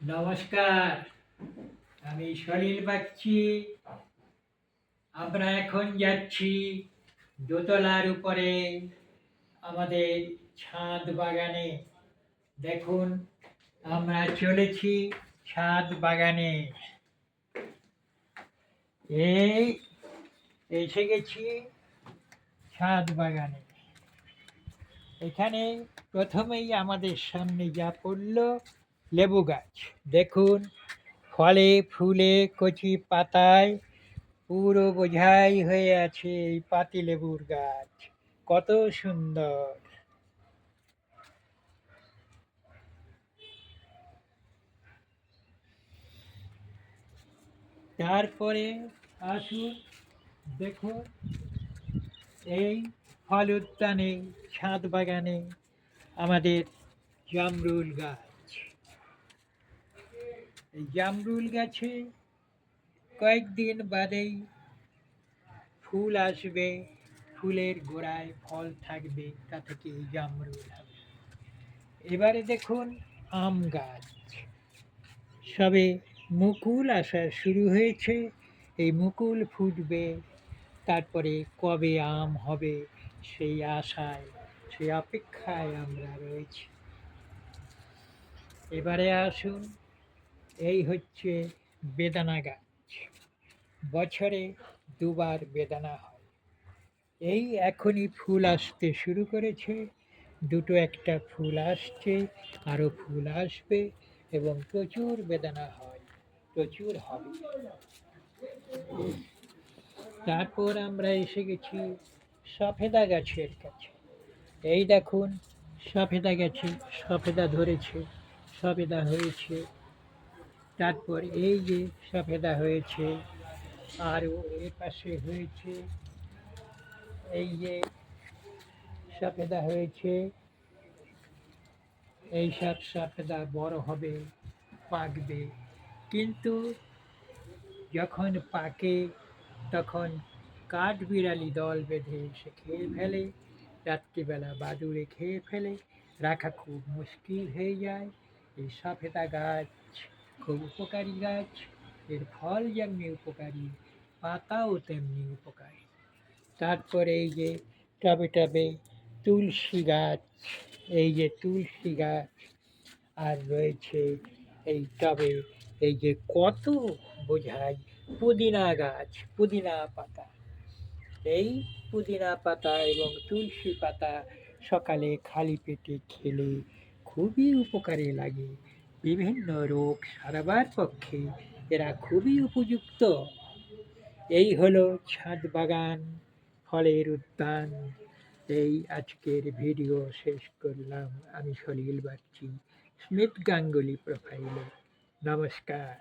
নমস্কার, আমি সলিল বাগচি। আমরা এখন যাচ্ছি দোতলার উপরে আমাদের ছাদ বাগানে। দেখুন, আমরা চলেছি ছাদ বাগানে। এই এসে গেছি ছাদ বাগানে। এখানে প্রথমেই আমাদের সামনে যা পড়লো, লেবু গাছ। দেখুন, ফলে ফুলে কচি পাতায় পুরো বোঝাই হয়ে আছে এই পাতিলেবুর গাছ। কত সুন্দর! তারপরে আসুন, দেখুন এই ফল উদ্যানে, ছাদ বাগানে আমাদের জামরুল গাছ। এই জামরুল গাছে কয়েকদিন বাদেই ফুল আসবে, ফুলের গোড়ায় ফল থাকবে, তা থেকে এই জামরুল হবে। এবারে দেখুন আম গাছ, সবে মুকুল আসা শুরু হয়েছে। এই মুকুল ফুটবে, তারপরে কবে আম হবে সেই আশায়, সেই অপেক্ষায় আমরা রয়েছি। এবারে আসুন, এই হচ্ছে বেদানা গাছ। বছরে দুবার বেদানা হয়। এই এখনই ফুল আসতে শুরু করেছে, দুটো একটা ফুল আসছে, আরও ফুল আসবে এবং প্রচুর বেদানা হয়, প্রচুর হবে। তারপর আমরা এসে গেছি সফেদা গাছের কাছে। এই দেখুন, সফেদা গাছে সফেদা ধরেছে, সফেদা হয়েছে। তারপর এই যে সফেদা হয়েছে, আরও এর পাশে হয়েছে, এই যে সফেদা হয়েছে। এইসব সফেদা বড় হবে, পাকবে, কিন্তু যখন পাকে তখন কাঠবিড়ালি দল বেঁধে এসে খেয়ে ফেলে। রাত্রিবেলা বাদুড়ে খেয়ে ফেলে, রাখা খুব মুশকিল হয়ে যায়। এই সফেদা গাছ খুব উপকারী গাছ। এর ফল যেমনি উপকারী, পাতাও তেমনি উপকারী। তারপরে এই যে টবে টবে তুলসী গাছ, এই যে তুলসী গাছ, আর রয়েছে এই টবে এই যে কত বোঝাই পুদিনা গাছ, পুদিনা পাতা। এই পুদিনা পাতা এবং তুলসী পাতা সকালে খালি পেটে খেলে খুবই উপকারে লাগে। বিভিন্ন রোগ সারাবার পক্ষে এরা খুবই উপযুক্ত। এই হলো ছাদ বাগান, ফলের উদ্যান। এই আজকের ভিডিও শেষ করলাম। আমি সলিল বাগচি, স্মিথ গাঙ্গুলি প্রোফাইলে। নমস্কার।